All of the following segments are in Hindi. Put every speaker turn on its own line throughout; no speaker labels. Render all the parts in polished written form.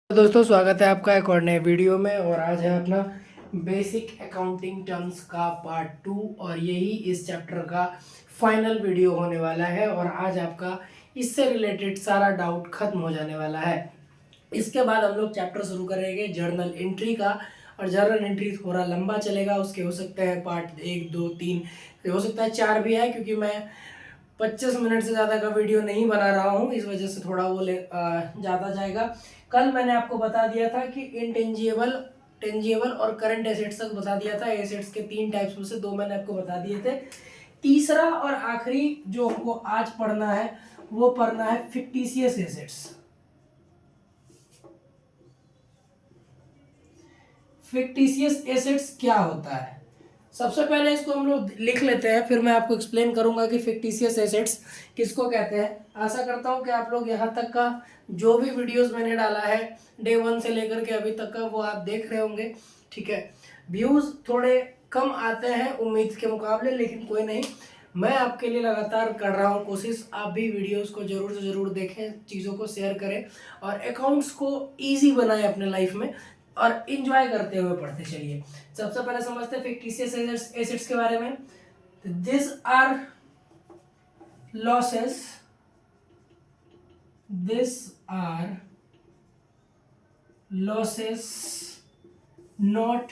तो दोस्तों स्वागत है आपका एक और नए वीडियो में। और आज है अपना बेसिक अकाउंटिंग टर्म्स का पार्ट 2 और यही इस चैप्टर का फाइनल वीडियो होने वाला है। और आज आपका इससे रिलेटेड सारा डाउट खत्म हो जाने वाला है। इसके बाद हम लोग चैप्टर शुरू करेंगे जर्नल एंट्री का। और जर्नल एंट्री थोड़ा लंबा चलेगा, उसके हो सकते हैं पार्ट 1 2 3, हो सकता है 4 भी है, क्योंकि मैं 25 मिनट से ज़्यादा का वीडियो नहीं बना रहा हूँ, इस वजह से थोड़ा वो ज़्यादा जाएगा। कल मैंने आपको बता दिया था कि इनटेंजिबल, टेंजिबल और करंट एसेट्स तक बता दिया था। एसेट्स के 3 टाइप्स में से 2 मैंने आपको बता दिए थे। तीसरा और आखिरी जो हमको आज पढ़ना है वो पढ़ना है फिक्टिशियस एसेट्स। फिक्टिशियस एसेट्स क्या होता है? सबसे पहले इसको हम लोग लिख लेते हैं, फिर मैं आपको एक्सप्लेन करूंगा कि फिक्टिशियस एसेट्स किसको कहते हैं। आशा करता हूं कि आप लोग यहाँ तक का जो भी वीडियोस मैंने डाला है डे 1 से लेकर के अभी तक का वो आप देख रहे होंगे। ठीक है, व्यूज थोड़े कम आते हैं उम्मीद के मुकाबले, लेकिन कोई नहीं, मैं आपके लिए लगातार कर रहा हूँ कोशिश। आप भी वीडियोस को जरूर से जरूर देखें, चीज़ों को शेयर करें और अकाउंट्स को ईजी बनाएं अपने लाइफ में और इंजॉय करते हुए पढ़ते चलिए। सबसे पहले समझते हैं फिक्टिशियस एसेट्स के बारे में। This R losses, this R losses not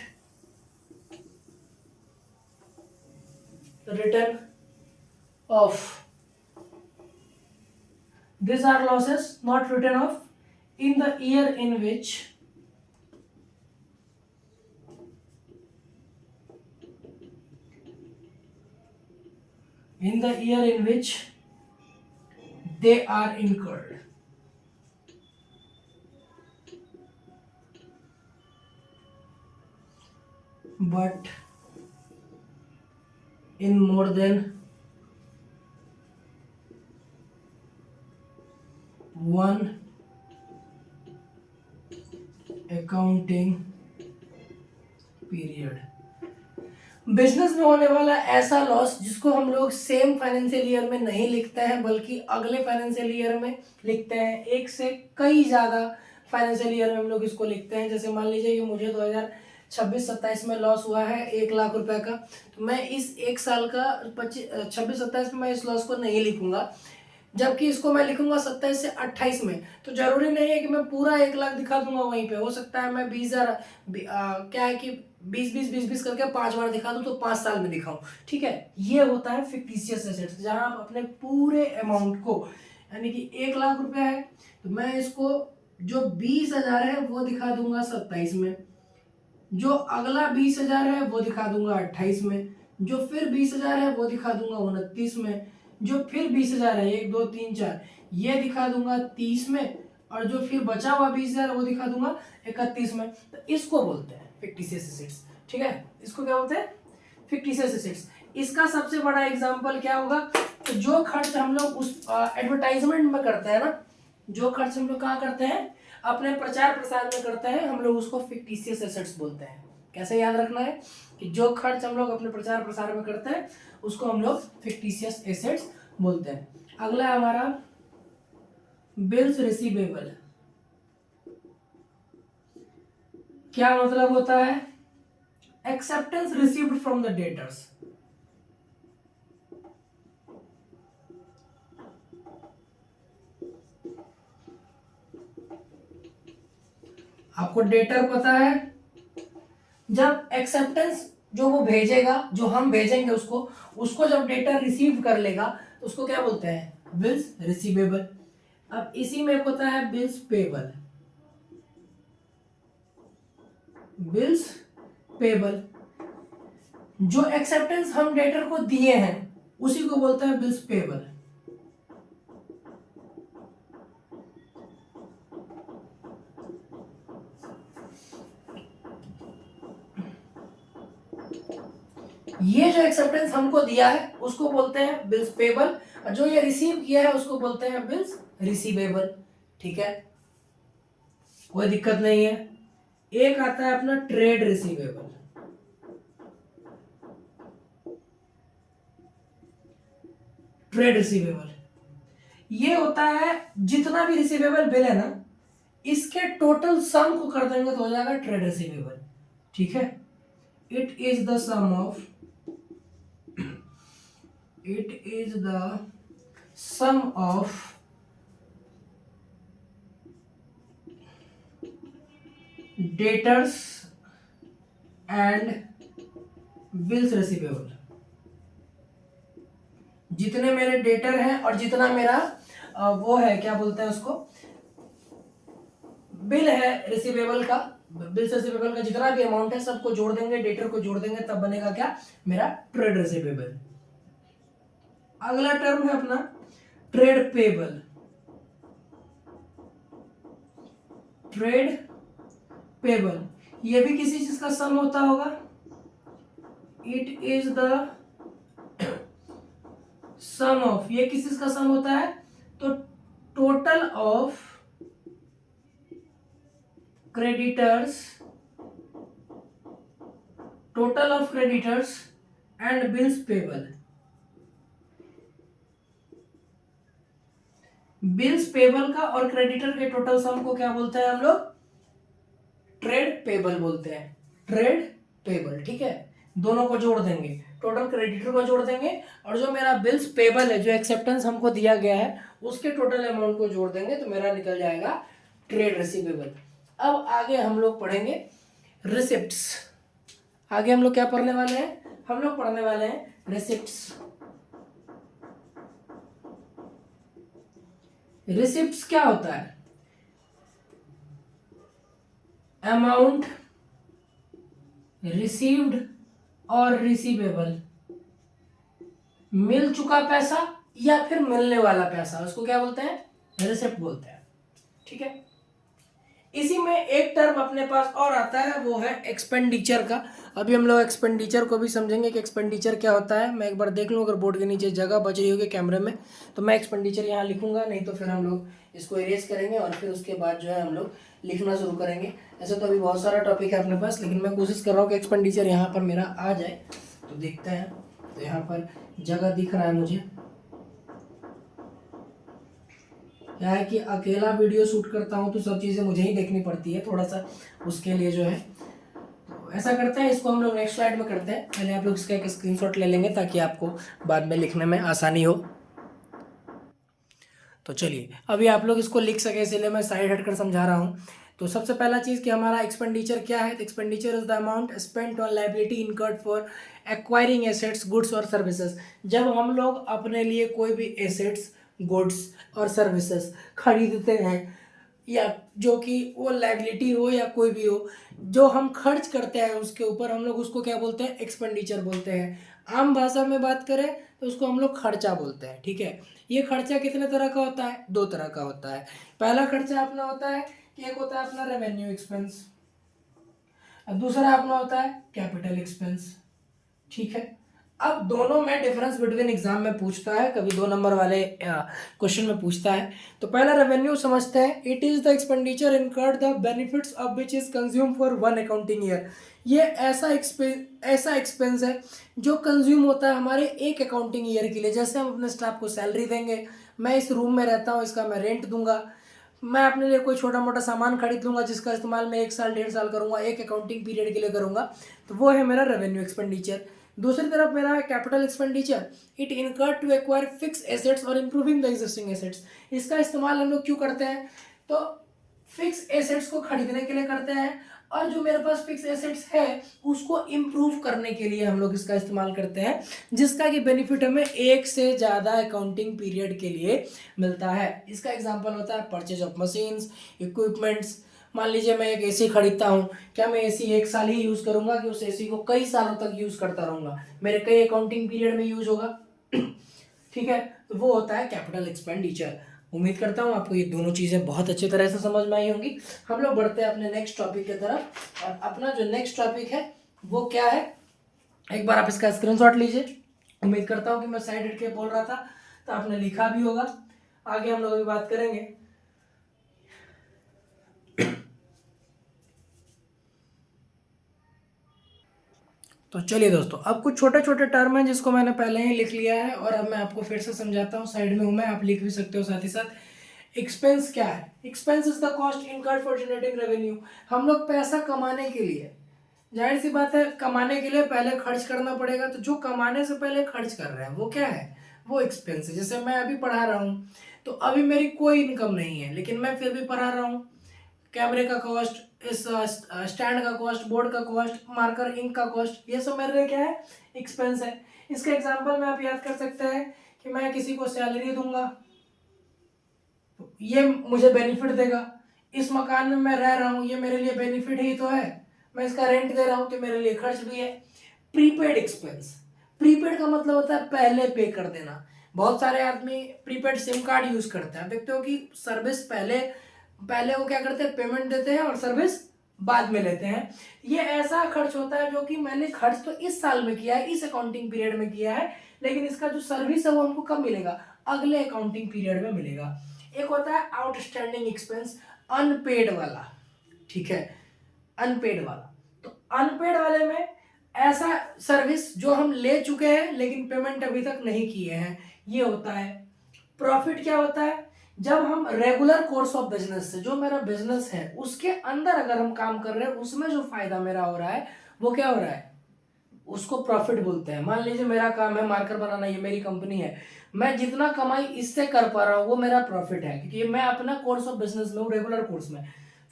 written off. These are losses not written off in the year in which they are incurred. But in more than one accounting period, business में होने वाला ऐसा लॉस जिसको हम लोग सेम फाइनेंशियल ईयर में नहीं लिखते हैं बल्कि अगले फाइनेंशियल ईयर में लिखते हैं। एक से कई ज्यादा फाइनेंशियल ईयर में हम लोग इसको लिखते हैं। जैसे मान लीजिए कि मुझे 2026-27 में लॉस हुआ है 1 लाख रुपए का, तो मैं इस एक साल का 26-27 में मैं इस लॉस को नहीं लिखूंगा, जबकि इसको मैं लिखूंगा 27 से 28 में। तो जरूरी नहीं है कि मैं पूरा 1 लाख दिखा दूंगा वहीं पे, हो सकता है मैं 20,000 क्या है कि 20-20-20-20 करके 5 बार दिखा दूं तो 5 साल में दिखाऊं। ठीक है, ये होता है फिक्टिशियस एसेट्स, जहां आप अपने पूरे अमाउंट को, यानी कि 1 लाख रुपया है तो मैं इसको जो 20,000 है वो दिखा दूंगा 27 में, जो अगला 20,000 है वो दिखा दूंगा 28 में, जो फिर 20,000 है वो दिखा दूंगा 29 में, जो फिर 20,000 है 1 2 3 4 ये दिखा दूंगा 30 में, और जो फिर बचा हुआ 20,000 वो दिखा दूंगा 31 में। तो इसको बोलते हैं फिक्टिशियस एसेट्स। ठीक है, इसको क्या बोलते हैं? Fictitious assets. इसका सबसे बड़ा एग्जांपल क्या होगा? तो जो खर्च हम लोग उस एडवर्टाइजमेंट में करते हैं ना, जो खर्च हम लोग कहाँ करते हैं, अपने प्रचार प्रसार में करते हैं, हम लोग उसको फिक्टिशियस एसेट्स बोलते हैं। कैसे याद रखना है कि जो खर्च हम लोग अपने प्रचार प्रसार में करते हैं उसको हम लोग फिक्टिशियस एसेट्स बोलते हैं। अगला हमारा बिल्स रिसीवेबल। क्या मतलब होता है? Acceptance received from the debtors. आपको डेटर पता है, जब एक्सेप्टेंस जो वो भेजेगा, जो हम भेजेंगे उसको, उसको जब डेटर रिसीव कर लेगा तो उसको क्या बोलते हैं? Bills receivable. अब इसी में एक होता है बिल्स पेबल। बिल्स पेबल, जो एक्सेप्टेंस हम डेटर को दिए हैं उसी को बोलते हैं बिल्स पेबल। ये जो एक्सेप्टेंस हमको दिया है उसको बोलते हैं बिल्स पेबल, और जो ये रिसीव किया है उसको बोलते हैं बिल्स रिसीवेबल। ठीक है, कोई दिक्कत नहीं है। एक आता है अपना ट्रेड रिसीवेबल। ट्रेड रिसीवेबल ये होता है जितना भी रिसीवेबल बिल है ना, इसके टोटल सम को कर देंगे तो हो जाएगा ट्रेड रिसीवेबल। ठीक है, it is the sum of debtors and bills receivable. जितने मेरे डेटर हैं और जितना मेरा वो है, क्या बोलते हैं उसको, बिल है रिसीवेबल का, बिल्स रिसीवेबल का जितना भी अमाउंट है सबको जोड़ देंगे, डेटर को जोड़ देंगे, तब बनेगा क्या, मेरा ट्रेड रिसीवेबल। अगला टर्म है अपना ट्रेड पेबल। ट्रेड पेबल ये भी किसी चीज का सम होता होगा। It is the sum of, ये किस चीज का सम होता है, तो total of creditors and bills payable. Bills payable का और क्रेडिटर के टोटल सम को क्या बोलते हैं हम लोग, ट्रेड पेबल बोलते हैं। ट्रेड पेबल, ठीक है, दोनों को जोड़ देंगे, टोटल क्रेडिटर को जोड़ देंगे और जो मेरा बिल्स पेबल है, जो एक्सेप्टेंस हमको दिया गया है, उसके टोटल अमाउंट को जोड़ देंगे तो मेरा निकल जाएगा ट्रेड रिसीवेबल। अब आगे हम लोग पढ़ेंगे रिसिप्ट्स। आगे हम लोग क्या पढ़ने वाले हैं, हम लोग पढ़ने वाले हैं रिसिप्ट्स। रिसिप्ट्स क्या होता है, अमाउंट रिसीव्ड और रिसीवेबल, मिल चुका पैसा या फिर मिलने वाला पैसा, उसको क्या बोलते हैं, रिसिप्ट बोलते हैं। ठीक है, इसी में एक टर्म अपने पास और आता है, वो है एक्सपेंडिचर का। अभी हम लोग एक्सपेंडिचर को भी समझेंगे कि एक्सपेंडिचर क्या होता है। मैं एक बार देख लूँ, अगर बोर्ड के नीचे जगह बच रही होगी कैमरे में तो मैं एक्सपेंडिचर यहाँ लिखूंगा, नहीं तो फिर हम लोग इसको इरेज करेंगे और फिर उसके बाद जो है हम लोग लिखना शुरू करेंगे। ऐसे तो अभी बहुत सारा टॉपिक है अपने पास, लेकिन मैं कोशिश कर रहा हूँ कि एक्सपेंडिचर यहाँ पर मेरा आ जाए। तो देखते हैं, तो यहाँ पर जगह दिख रहा है मुझे। क्या है कि अकेला वीडियो शूट करता हूँ तो सब चीज़ें मुझे ही देखनी पड़ती है, थोड़ा सा उसके लिए जो है। तो ऐसा करते हैं, इसको हम लोग नेक्स्ट स्लाइड में करते हैं। पहले आप लोग इसका एक स्क्रीनशॉट ले लेंगे ताकि आपको बाद में लिखने में आसानी हो। तो चलिए, अभी आप लोग इसको लिख सके इसलिए मैं साइड हटकर समझा रहा हूँ। तो सबसे पहला चीज़ कि हमारा एक्सपेंडिचर क्या है, तो expenditure is the amount spent on liability incurred for acquiring assets, goods और सर्विसेज। जब हम लोग अपने लिए कोई भी एसेट्स, गुड्स और सर्विसेज खरीदते हैं, या जो कि वो लायबिलिटी हो या कोई भी हो, जो हम खर्च करते हैं उसके ऊपर, हम लोग उसको क्या बोलते हैं, एक्सपेंडिचर बोलते हैं। आम भाषा में बात करें तो उसको हम लोग खर्चा बोलते हैं। ठीक है, ये खर्चा कितने तरह का होता है, दो तरह का होता है। पहला खर्चा अपना होता है कि एक होता है अपना रेवेन्यू एक्सपेंस, और दूसरा अपना होता है कैपिटल एक्सपेंस। ठीक है, अब दोनों में डिफरेंस बिटवीन एग्जाम में पूछता है, कभी 2 नंबर वाले क्वेश्चन में पूछता है। तो पहला रेवेन्यू समझते हैं। It is the expenditure incurred the benefits of which is consume for 1 accounting year. ये ऐसा एक्सपेंस है जो कंज्यूम होता है हमारे एक अकाउंटिंग ईयर के लिए। जैसे हम अपने स्टाफ को सैलरी देंगे, मैं इस रूम में रहता हूँ, इसका मैं रेंट दूंगा, मैं अपने लिए कोई छोटा मोटा सामान खरीद लूँगा जिसका इस्तेमाल मैं 1 साल 1.5 साल करूँगा, एक अकाउंटिंग पीरियड के लिए करूँगा, तो वो है मेरा रेवेन्यू एक्सपेंडिचर। दूसरी तरफ मेरा है capital expenditure. It incurred to acquire fix assets और इम्प्रूविंग द एग्जिस्टिंग एसेट्स। इसका इस्तेमाल हम लोग क्यों करते हैं, तो फिक्स एसेट्स को खरीदने के लिए करते हैं, और जो मेरे पास फिक्स एसेट्स है उसको इम्प्रूव करने के लिए हम लोग इसका इस्तेमाल करते हैं, जिसका कि बेनिफिट हमें 1 से ज़्यादा अकाउंटिंग पीरियड के लिए मिलता है। इसका एग्जांपल होता है परचेज ऑफ मशीन्स, इक्विपमेंट्स। मान लीजिए मैं एक एसी खरीदता हूँ, क्या मैं एसी 1 साल ही यूज़ करूँगा कि उस एसी को कई सालों तक यूज़ करता रहूँगा, मेरे कई अकाउंटिंग पीरियड में यूज होगा। ठीक है, तो वो होता है कैपिटल एक्सपेंडिचर। उम्मीद करता हूँ आपको ये दोनों चीज़ें बहुत अच्छी तरह से समझ में आई होंगी। हम लोग बढ़ते हैं अपने नेक्स्ट टॉपिक की तरफ, और अपना जो नेक्स्ट टॉपिक है वो क्या है, एक बार आप इसका स्क्रीनशॉट लीजिए। उम्मीद करता हूँ कि मैं साइड हट के बोल रहा था तो आपने लिखा भी होगा। आगे हम लोग अभी बात करेंगे तो चलिए दोस्तों, अब कुछ छोटे छोटे टर्म हैं जिसको मैंने पहले ही लिख लिया है और अब मैं आपको फिर से समझाता हूँ। साइड में हूँ मैं, आप लिख भी सकते हो साथ ही साथ। एक्सपेंस क्या है? Expense is the cost incurred for generating revenue. हम लोग पैसा कमाने के लिए, जाहिर सी बात है, कमाने के लिए पहले खर्च करना पड़ेगा, तो जो कमाने से पहले खर्च कर रहे हैं वो क्या है? वो एक्सपेंस है। जैसे मैं अभी पढ़ा रहा हूँ, तो अभी मेरी कोई इनकम नहीं है, लेकिन मैं फिर भी पढ़ा रहा हूँ। कैमरे का कॉस्ट, इस स्टैंड का कॉस्ट, बोर्ड का कॉस्ट, मार्कर इंक का कॉस्ट, ये सब मेरे लिए क्या है? एक्सपेंस है। इसका एग्जांपल में आप याद कर सकते हैं कि मैं किसी को सैलरी दूंगा, तो ये मुझे बेनिफिट देगा। इस मकान में मैं रह रहा हूँ, ये मेरे लिए बेनिफिट ही तो है। मैं इसका रेंट दे रहा हूँ, तो मेरे लिए खर्च भी है। प्रीपेड एक्सपेंस, प्रीपेड का मतलब होता है पहले पे कर देना। बहुत सारे आदमी प्रीपेड सिम कार्ड यूज करते हैं, देखते हो कि सर्विस पहले पहले वो क्या करते हैं? पेमेंट देते हैं और सर्विस बाद में लेते हैं। ये ऐसा खर्च होता है जो कि मैंने खर्च तो इस साल में किया है, इस अकाउंटिंग पीरियड में किया है, लेकिन इसका जो सर्विस है वो हमको कब मिलेगा? अगले अकाउंटिंग पीरियड में मिलेगा। एक होता है आउटस्टैंडिंग एक्सपेंस, अनपेड वाला, ठीक है, अनपेड वाला। तो अनपेड वाले में ऐसा सर्विस जो हम ले चुके हैं लेकिन पेमेंट अभी तक नहीं किए हैं, ये होता है। प्रॉफिट क्या होता है? जब हम रेगुलर कोर्स ऑफ बिजनेस से, जो मेरा बिजनेस है उसके अंदर अगर हम काम कर रहे हैं, उसमें जो फायदा मेरा हो रहा है वो क्या हो रहा है? उसको प्रॉफिट बोलते हैं। मान लीजिए मेरा काम है मार्कर बनाना, ये मेरी कंपनी है, मैं जितना कमाई इससे कर पा रहा हूँ वो मेरा प्रॉफिट है, क्योंकि मैं अपना कोर्स ऑफ बिजनेस में हूँ, रेगुलर कोर्स में।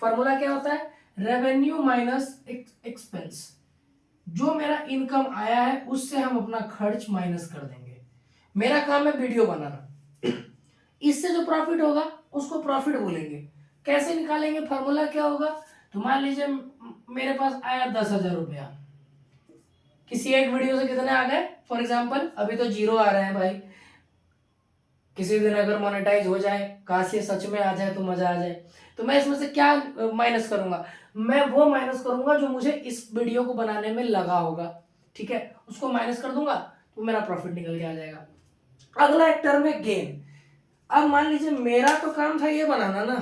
फॉर्मूला क्या होता है? Revenue minus expense. जो मेरा इनकम आया है उससे हम अपना खर्च माइनस कर देंगे। मेरा काम है वीडियो बनाना, इससे जो प्रॉफिट होगा उसको प्रॉफिट बोलेंगे। कैसे निकालेंगे? फॉर्मूला क्या होगा? तो मान लीजिए मेरे पास आया 10,000 रुपया, किसी एक वीडियो से कितने आ गए? फॉर एग्जाम्पल अभी तो 0 आ रहे हैं भाई, किसी दिन अगर मोनेटाइज हो जाए, काश ये सच में आ जाए तो मजा आ जाए, तो मैं इसमें से क्या माइनस करूंगा? मैं वो माइनस करूंगा जो मुझे इस वीडियो को बनाने में लगा होगा, ठीक है, उसको माइनस कर दूंगा, तो मेरा प्रॉफिट निकल के आ जाएगा। अगला एक टर्म है गेन। अब मान लीजिए मेरा तो काम था ये बनाना ना,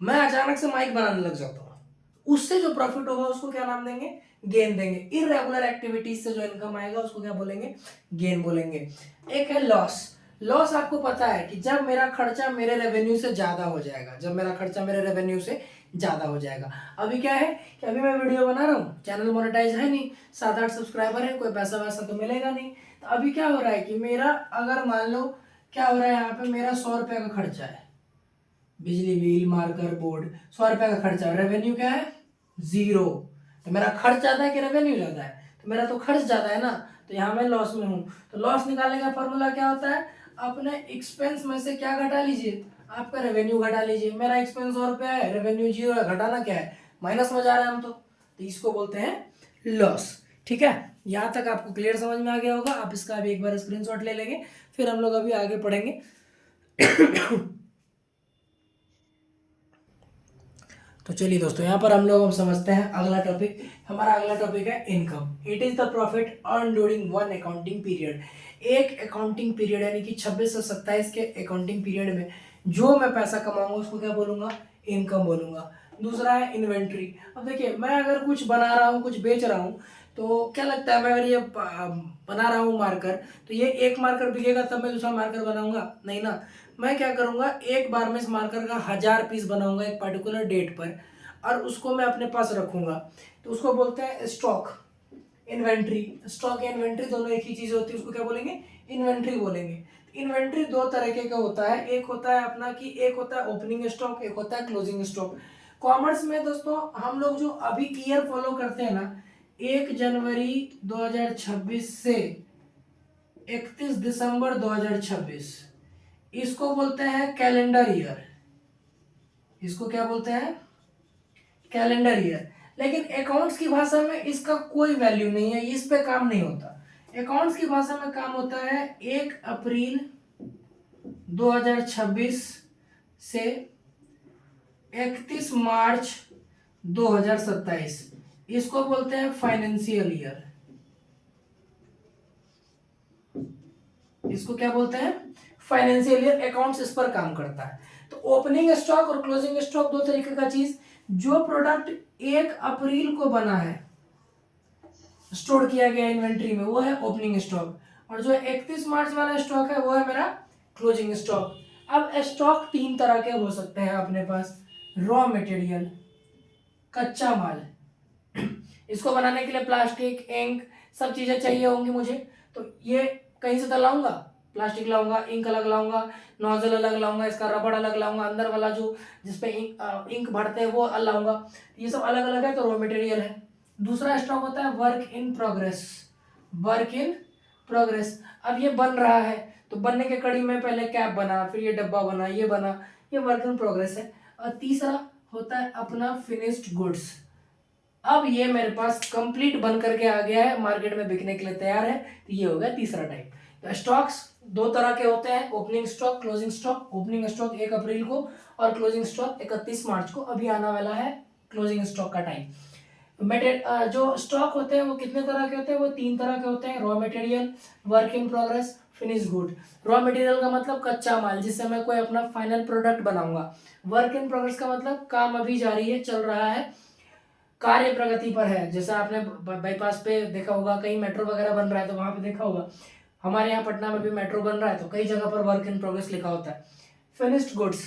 मैं अचानक से माइक बनाने लग जाता हूँ, उससे जो प्रॉफिट होगा उसको क्या नाम देंगे? गेन देंगे। इररेगुलर एक्टिविटीज से जो इनकम आएगा उसको क्या बोलेंगे? गेन बोलेंगे। एक है लॉस। लॉस आपको पता है कि जब मेरा खर्चा मेरे रेवेन्यू से ज्यादा हो जाएगा, जब मेरा खर्चा मेरे रेवेन्यू से ज्यादा हो जाएगा। अभी क्या है कि अभी मैं वीडियो बना रहा हूँ, चैनल मोनेटाइज है नहीं, 7-8 सब्सक्राइबर है, कोई पैसा वैसा तो मिलेगा नहीं। तो अभी क्या हो रहा है कि मेरा, अगर मान लो क्या हो रहा है, यहाँ पे मेरा 100 रुपये का खर्चा है, बिजली बिल, मार्कर, बोर्ड, 100 रुपये का खर्चा, रेवेन्यू क्या है? 0। तो मेरा खर्च ज्यादा है कि रेवेन्यू ज्यादा है? तो मेरा तो खर्च ज्यादा है ना, तो यहाँ मैं लॉस में हूँ। तो लॉस निकालने का फॉर्मूला क्या होता है? अपने एक्सपेंस में से क्या घटा लीजिए? आपका रेवेन्यू घटा लीजिए। मेरा एक्सपेंस 100 रुपया है, रेवेन्यू 0 है, घटाना क्या है? माइनस में जा रहे हैं हम तो इसको बोलते हैं लॉस। ठीक है, यहाँ तक आपको क्लियर समझ में आ गया होगा। आप इसका अभी एक बार स्क्रीनशॉट ले लेंगे, फिर हम लोग अभी आगे पढ़ेंगे। तो चलिए दोस्तों, यहाँ पर हम लोग समझते हैं अगला टॉपिक। हमारा अगला टॉपिक है income. It is the profit earn during one accounting period. एक अकाउंटिंग पीरियड यानी कि 26 से 27 के अकाउंटिंग पीरियड में जो मैं पैसा कमाऊंगा उसको क्या बोलूंगा? इनकम बोलूंगा। दूसरा है इन्वेंट्री। अब देखिए, मैं अगर कुछ बना रहा हूँ, कुछ बेच रहा हूँ, तो क्या लगता है, मैं अगर ये बना रहा हूँ मार्कर, तो ये एक मार्कर बिकेगा तब मैं दूसरा मार्कर बनाऊंगा? नहीं ना। मैं क्या करूंगा, एक बार में इस मार्कर का 1000 पीस बनाऊंगा एक पर्टिकुलर डेट पर, और उसको मैं अपने पास रखूंगा। तो उसको बोलते हैं स्टॉक, इन्वेंट्री। स्टॉक या इन्वेंट्री दोनों एक ही चीज होती है, उसको क्या बोलेंगे? इन्वेंट्री बोलेंगे। इन्वेंट्री दो तरीके का होता है, एक होता है अपना कि एक होता है ओपनिंग स्टॉक, एक होता है क्लोजिंग स्टॉक। कॉमर्स में दोस्तों हम लोग जो अभी ईयर फॉलो करते हैं ना, 1 जनवरी 2026 से 31 दिसंबर 2026, इसको बोलते हैं कैलेंडर ईयर। इसको क्या बोलते हैं? Calendar year. लेकिन अकाउंट्स की भाषा में इसका कोई वैल्यू नहीं है, इस पे काम नहीं होता। अकाउंट्स की भाषा में काम होता है 1 अप्रैल 2026 से 31 मार्च 2027, इसको बोलते हैं फाइनेंशियल ईयर। इसको क्या बोलते हैं? Financial year. अकाउंट्स इस पर काम करता है। तो ओपनिंग स्टॉक और क्लोजिंग स्टॉक दो तरीके का चीज। जो प्रोडक्ट 1 अप्रैल को बना है, स्टोर किया गया इन्वेंट्री में, वो है ओपनिंग स्टॉक, और जो 31 मार्च वाला स्टॉक है वो है मेरा क्लोजिंग स्टॉक। अब स्टॉक तीन तरह के हो सकते हैं अपने पास, रॉ मटेरियल, कच्चा माल। इसको बनाने के लिए प्लास्टिक, इंक, सब चीजें चाहिए होंगी मुझे, तो ये कहीं से तो लाऊंगा, प्लास्टिक लाऊंगा, इंक अलग लाऊंगा, नोजल अलग लाऊंगा, इसका रबड़ अलग लाऊंगा, अंदर वाला जो जिसपे इंक भरते हैं वो अलग लाऊंगा। ये सब अलग अलग है, तो रॉ मटेरियल है। दूसरा स्टॉक होता है work in progress, work in progress. अब ये बन रहा है, तो बनने के कड़ी में पहले कैप बना, फिर ये डब्बा बना, ये बना, ये वर्क इन प्रोग्रेस है। और तीसरा होता है अपना फिनिश्ड गुड्स। अब ये मेरे पास कंप्लीट बन करके आ गया है, मार्केट में बिकने के लिए तैयार है, तो ये हो गया तीसरा टाइप। तो स्टॉक्स दो तरह के होते हैं, opening stock, closing stock. Opening stock 1 अप्रैल को और क्लोजिंग स्टॉक 31 मार्च को। अभी आने वाला है क्लोजिंग स्टॉक का टाइम। जो स्टॉक होते हैं वो कितने तरह के होते हैं, वो तीन तरह के होते हैं, raw material, work in progress, finish good. Raw material का मतलब कच्चा माल, जिससे मैं कोई अपना फाइनल प्रोडक्ट बनाऊंगा। वर्क इन प्रोग्रेस का मतलब काम अभी जारी है, चल रहा है, कार्य प्रगति पर है। जैसे आपने बाईपास पे देखा होगा, कहीं मेट्रो वगैरह बन रहा है तो वहां पे देखा होगा। हमारे यहाँ पटना में भी मेट्रो बन रहा है, तो कई जगह पर वर्क इन प्रोग्रेस लिखा होता है। फिनिश्ड गुड्स,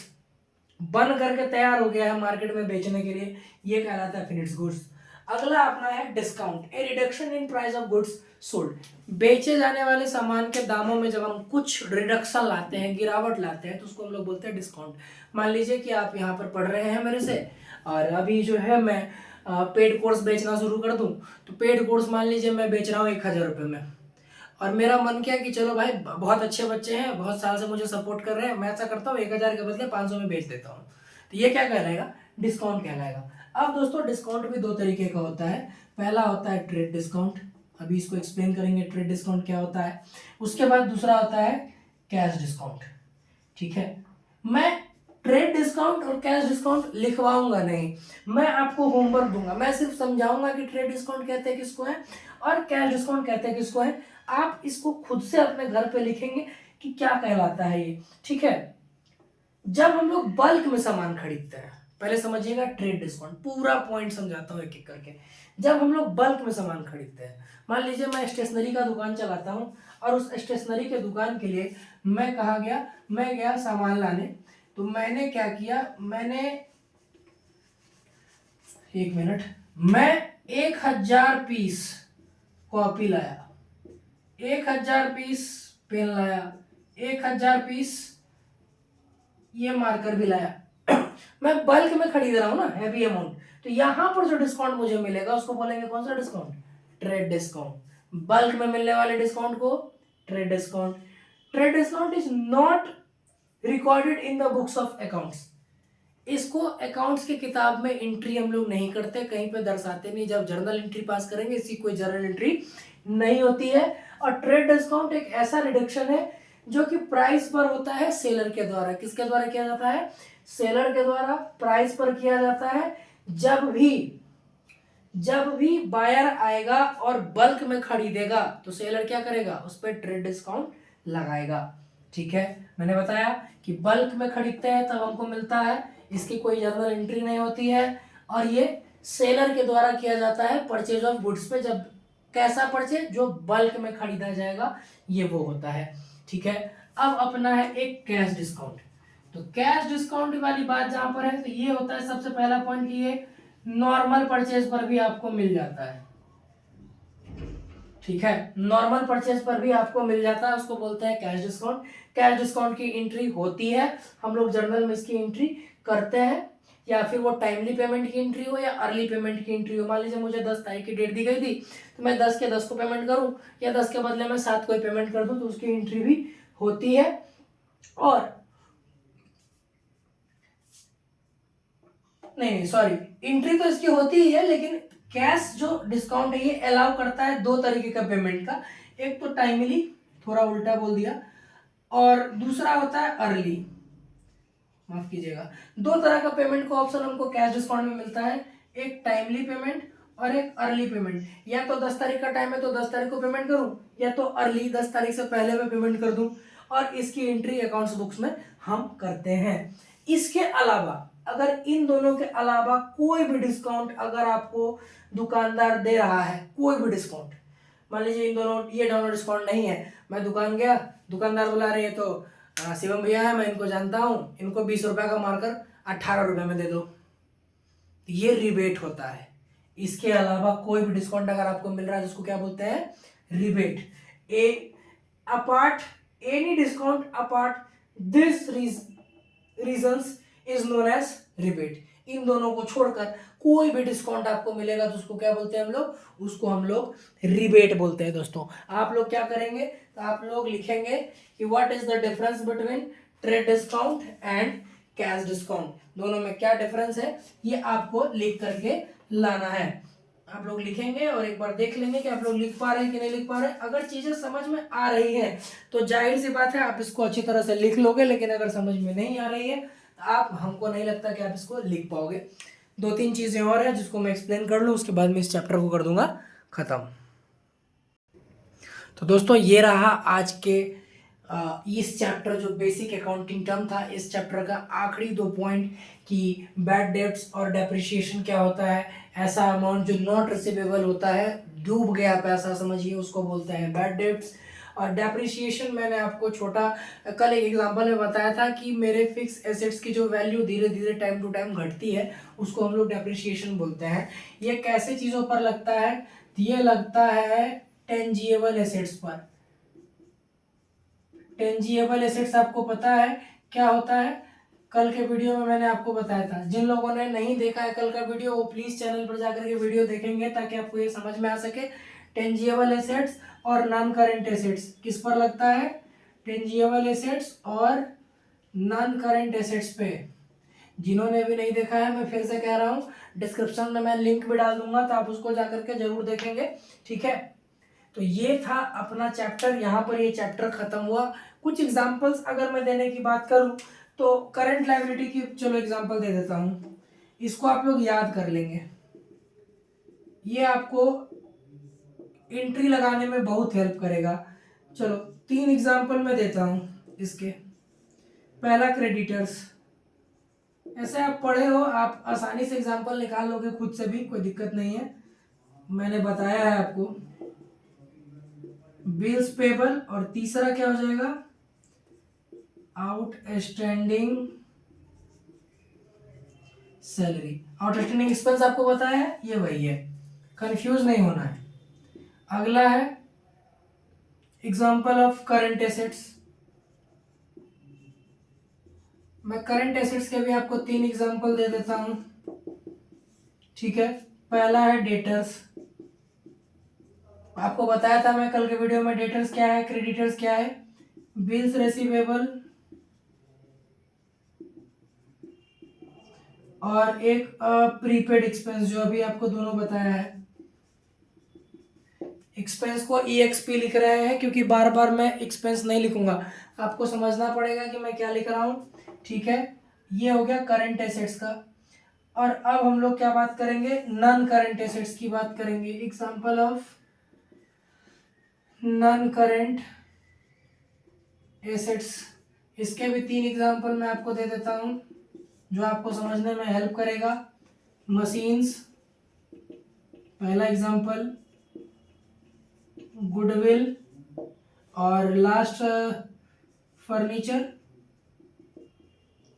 बन करके तैयार हो गया है मार्केट में बेचने के लिए, ये कहलाता है फिनिश्ड गुड्स। अगला अपना है discount, A reduction in price of goods sold. बेचे जाने वाले सामान के दामों में जब हम कुछ रिडक्शन लाते हैं, गिरावट लाते हैं, तो उसको हम लोग बोलते हैं डिस्काउंट। मान लीजिए कि आप यहाँ पर पढ़ रहे हैं मेरे से, और अभी जो है मैं पेड कोर्स बेचना शुरू कर दूं, तो पेड कोर्स मान लीजिए मैं बेच रहा हूँ 1,000 रुपये में, और मेरा मन किया कि चलो भाई बहुत अच्छे बच्चे हैं, बहुत साल से मुझे सपोर्ट कर रहे हैं, मैं ऐसा करता हूँ 1,000 के बदले 500 में बेच देता हूँ, तो ये क्या कहलाएगा, डिस्काउंट कहलाएगा। अब दोस्तों डिस्काउंट भी दो तरीके का होता है। पहला होता है ट्रेड डिस्काउंट, अभी इसको एक्सप्लेन करेंगे ट्रेड डिस्काउंट क्या होता है। उसके बाद दूसरा होता है कैश डिस्काउंट। ठीक है, मैं ट्रेड डिस्काउंट और कैश डिस्काउंट लिखवाऊंगा नहीं, मैं आपको होमवर्क दूंगा, मैं सिर्फ समझाऊंगा कि ट्रेड डिस्काउंट कहते हैं किसको है और कैश डिस्काउंट कहते हैं किसको है। आप इसको खुद से अपने घर पे लिखेंगे कि क्या कहलाता है ये। ठीक है, जब हम लोग बल्क में सामान खरीदते हैं, पहले समझिएगा ट्रेड डिस्काउंट, पूरा पॉइंट समझाता हूँ एक एक करके। जब हम लोग बल्क में सामान खरीदते हैं, मान लीजिए मैं स्टेशनरी का दुकान चलाता हूँ, और उस स्टेशनरी के दुकान के लिए मैं कहा गया, मैं गया सामान लाने, तो मैंने क्या किया, मैंने 1 मिनट, मैं 1,000 पीस कॉपी लाया, 1,000 पीस पेन लाया, 1,000 पीस ये मार्कर भी लाया। मैं बल्क में खरीद रहा हूं ना, हैवी अमाउंट, तो यहां पर जो डिस्काउंट मुझे मिलेगा उसको बोलेंगे कौन सा डिस्काउंट, ट्रेड डिस्काउंट। बल्क में मिलने वाले डिस्काउंट को trade discount. Trade discount is not recorded in the books of accounts. इसको अकाउंट्स की किताब में एंट्री हम लोग नहीं करते, कहीं पे दर्शाते नहीं। जब जर्नल एंट्री पास करेंगे, इसकी कोई जर्नल एंट्री नहीं होती है। और ट्रेड डिस्काउंट एक ऐसा रिडक्शन है जो कि प्राइस पर होता है सेलर के द्वारा। किसके द्वारा किया जाता है, सेलर के द्वारा प्राइस पर किया जाता है। जब भी बायर आएगा और बल्क में खरीदेगा, तो सेलर क्या करेगा, उस पर ट्रेड डिस्काउंट लगाएगा। ठीक है, मैंने बताया कि बल्क में खरीदते हैं तब हमको मिलता है, इसकी कोई जर्नल एंट्री नहीं होती है, और ये सेलर के द्वारा किया जाता है परचेज ऑफ गुड्स पे। जब कैसा परचेज, जो बल्क में खरीदा जाएगा, ये वो होता है। ठीक है, अब अपना है एक कैश डिस्काउंट। तो कैश डिस्काउंट वाली बात जहां पर है, तो ये होता है सबसे पहला पॉइंट कि ये नॉर्मल परचेज पर भी आपको मिल जाता है। ठीक है, नॉर्मल परचेज पर भी आपको मिल जाता है, उसको बोलते हैं कैश डिस्काउंट। कैश डिस्काउंट की एंट्री होती है, हम लोग जर्नल में इसकी एंट्री करते हैं, या फिर वो टाइमली पेमेंट की एंट्री हो या अर्ली पेमेंट की एंट्री हो। मान लीजिए मुझे 10 तारीख की डेट दी गई थी, तो मैं 10 के 10 को पेमेंट करूं, या 10 के बदले में 7 को पेमेंट कर दूं, तो उसकी एंट्री भी होती है। और नहीं सॉरी, एंट्री तो इसकी होती ही है, लेकिन कैश जो डिस्काउंट है ये अलाउ करता है दो तरीके का पेमेंट का। एक तो टाइमली, थोड़ा उल्टा बोल दिया, और दूसरा होता है अर्ली, माफ कीजिएगा। दो तरह का पेमेंट का ऑप्शन हमको कैश डिस्काउंट में मिलता है, एक टाइमली पेमेंट और एक अर्ली पेमेंट। या तो 10 तारीख का टाइम है तो 10 तारीख को पेमेंट करूं, या तो अर्ली 10 तारीख से पहले मैं पेमेंट कर दूं, और इसकी एंट्री अकाउंट्स बुक्स में हम करते हैं। इसके अलावा, अगर इन दोनों के अलावा कोई भी डिस्काउंट अगर आपको दुकानदार दे रहा है, कोई भी डिस्काउंट, मान लीजिए इन दोनों, ये दोनों डिस्काउंट नहीं है, मैं दुकान गया, दुकानदार बुला रही है, तो शिवम भैया है, मैं इनको जानता हूँ, इनको 20 रुपये का मार्कर 18 रुपये में दे दो, ये रिबेट होता है। इसके अलावा कोई भी डिस्काउंट अगर आपको मिल रहा है जिसको क्या बोलते हैं, rebate. A apart any discount apart this reasons is known as rebate. इन दोनों को छोड़कर कोई भी डिस्काउंट आपको मिलेगा तो उसको क्या बोलते हैं हम लोग, उसको हम लोग रिबेट बोलते हैं। दोस्तों आप लोग क्या करेंगे, तो आप लोग लिखेंगे कि what is the difference between trade discount and cash discount, दोनों में क्या डिफरेंस है, ये आपको लिख करके लाना है। आप लोग लिखेंगे और एक बार देख लेंगे कि आप लोग लिख पा रहे हैं कि नहीं लिख पा रहे हैं। अगर चीजें समझ में आ रही है तो जाहिर सी बात है आप इसको अच्छी तरह से लिख लोगे, लेकिन अगर समझ में नहीं आ रही है तो आप, हमको नहीं लगता कि आप इसको लिख पाओगे। 2-3 चीजें और है जिसको मैं एक्सप्लेन कर लूँ, उसके बाद में इस चैप्टर को कर दूंगा खत्म। तो दोस्तों ये रहा आज के इस चैप्टर जो बेसिक अकाउंटिंग टर्म था, इस चैप्टर का आखिरी 2 पॉइंट कि बैड डेब्ट्स और डेप्रिसिएशन क्या होता है। ऐसा अमाउंट जो नॉट रिसीवेबल होता है, डूब गया पैसा समझिए, उसको बोलते हैं बैड डेब्ट्स। और डेप्रिसिएशन मैंने आपको छोटा कल एक एग्जांपल में बताया था कि मेरे फिक्स एसेट्स की जो वैल्यू धीरे धीरे टाइम टू टाइम घटती है, उसको हम लोग डेप्रिसिएशन बोलते हैं। ये कैसे चीज़ों पर लगता है, ये लगता है टेंजिबल एसेट्स पर। टेंजिबल एसेट्स आपको पता है क्या होता है, कल के वीडियो में मैंने आपको बताया था। जिन लोगों ने नहीं देखा है कल का वीडियो, वो प्लीज चैनल पर जाकर के वीडियो देखेंगे ताकि आपको ये समझ में आ सके। टेंजिबल एसेट्स और नॉन करेंट एसेट्स किस पर लगता है, टेंजिबल एसेट्स और नॉन करेंट एसेट्स पे। जिन्होंने भी नहीं देखा है, मैं फिर से कह रहा हूँ, डिस्क्रिप्शन में मैं लिंक भी डाल दूंगा तो आप उसको जाकर के जरूर देखेंगे, ठीक है। तो ये था अपना चैप्टर, यहाँ पर ये चैप्टर खत्म हुआ। कुछ एग्जांपल्स अगर मैं देने की बात करूँ तो करंट लायबिलिटी की चलो एग्जांपल दे देता हूँ, इसको आप लोग याद कर लेंगे। ये आपको एंट्री लगाने में बहुत हेल्प करेगा। चलो 3 एग्जांपल मैं देता हूँ इसके। पहला क्रेडिटर्स, ऐसे आप पढ़े हो, आप आसानी से एग्जांपल निकाल लोगे खुद से भी, कोई दिक्कत नहीं है, मैंने बताया है आपको। बिल्स पेबल, और तीसरा क्या हो जाएगा, आउटस्टैंडिंग सैलरी। आउटस्टैंडिंग एक्सपेंस आपको बताया है, ये वही है, कंफ्यूज नहीं होना है। अगला है एग्जांपल ऑफ करंट एसेट्स। मैं करंट एसेट्स के भी आपको 3 एग्जांपल दे देता हूं, ठीक है। पहला है डेटर्स, आपको बताया था मैं कल के वीडियो में, डेटर्स क्या है, क्रेडिटर्स क्या है, बिल्स रिसीवेबल और एक प्रीपेड एक्सपेंस, जो अभी आपको दोनों बताया है। एक्सपेंस को EXP लिख रहे हैं क्योंकि बार बार मैं एक्सपेंस नहीं लिखूंगा, आपको समझना पड़ेगा कि मैं क्या लिख रहा हूं, ठीक है। ये हो गया करंट एसेट्स का। और अब हम लोग क्या बात करेंगे, नॉन करंट एसेट्स की बात करेंगे। Example of non current assets, इसके भी 3 एग्जांपल मैं आपको दे देता हूं जो आपको समझने में हेल्प करेगा। मशीन्स पहला एग्जांपल, गुडविल, और लास्ट फर्नीचर।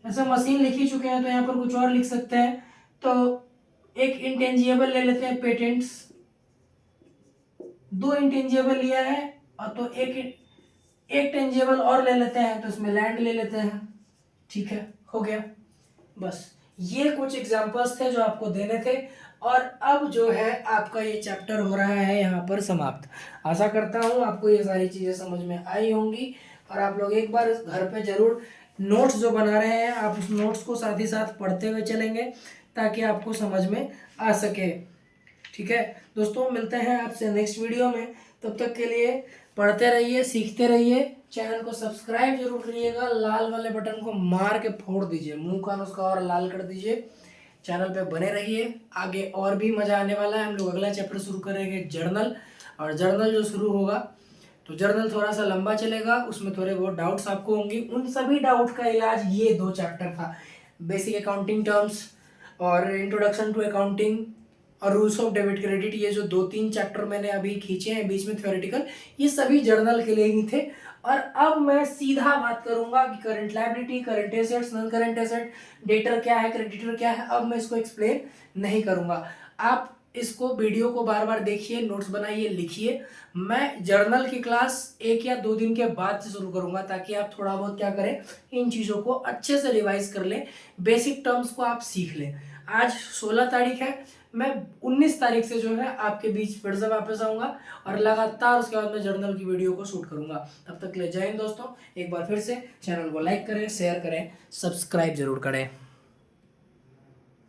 ऐसा मशीन लिख ही चुके हैं तो यहाँ पर कुछ और लिख सकते हैं। तो एक इंटेंजिबल ले लेते हैं, पेटेंट्स। 2 इंटेंजिबल लिया है, और तो एक टेंजिबल और ले लेते हैं, तो इसमें लैंड ले लेते हैं, ठीक है, हो गया। बस ये कुछ एग्जांपल्स थे जो आपको देने थे। और अब जो है आपका ये चैप्टर हो रहा है यहाँ पर समाप्त। आशा करता हूँ आपको ये सारी चीज़ें समझ में आई होंगी, और आप लोग एक बार घर पे जरूर नोट्स जो बना रहे हैं, आप उस नोट्स को साथ ही साथ पढ़ते हुए चलेंगे ताकि आपको समझ में आ सके, ठीक है। दोस्तों मिलते हैं आपसे नेक्स्ट वीडियो में, तब तक के लिए पढ़ते रहिए, सीखते रहिए। चैनल को सब्सक्राइब जरूर करिएगा, लाल वाले बटन को मार के फोड़ दीजिए, मुंह कान उसका और लाल कर दीजिए। चैनल पे बने रहिए, आगे और भी मज़ा आने वाला है। हम लोग अगला चैप्टर शुरू करेंगे जर्नल, और जर्नल जो शुरू होगा तो जर्नल थोड़ा सा लंबा चलेगा, उसमें थोड़े बहुत डाउट्स आपको होंगे। उन सभी डाउट का इलाज ये 2 चैप्टर था, बेसिक अकाउंटिंग टर्म्स और इंट्रोडक्शन टू अकाउंटिंग, और रूल्स ऑफ डेबिट क्रेडिट, ये जो 2-3 चैप्टर मैंने अभी खींचे हैं बीच में थ्योरेटिकल, ये सभी जर्नल के लिए ही थे। और अब मैं सीधा बात करूंगा कि current liability, current assets, non current asset, debtor क्या है, क्रेडिटर क्या है, अब मैं इसको एक्सप्लेन नहीं करूंगा। आप इसको वीडियो को बार बार देखिए, नोट्स बनाइए, लिखिए। मैं जर्नल की क्लास 1 या 2 दिन के बाद से शुरू करूंगा, ताकि आप थोड़ा बहुत क्या करें, इन चीज़ों को अच्छे से रिवाइज कर लें, बेसिक टर्म्स को आप सीख लें। आज 16 तारीख है, मैं 19 तारीख से जो है आपके बीच फिर से वापस आऊंगा और लगातार उसके बाद मैं जर्नल की वीडियो को शूट करूंगा। तब तक ले जय हिंद दोस्तों। एक बार फिर से चैनल को लाइक करें, शेयर करें, सब्सक्राइब जरूर करें।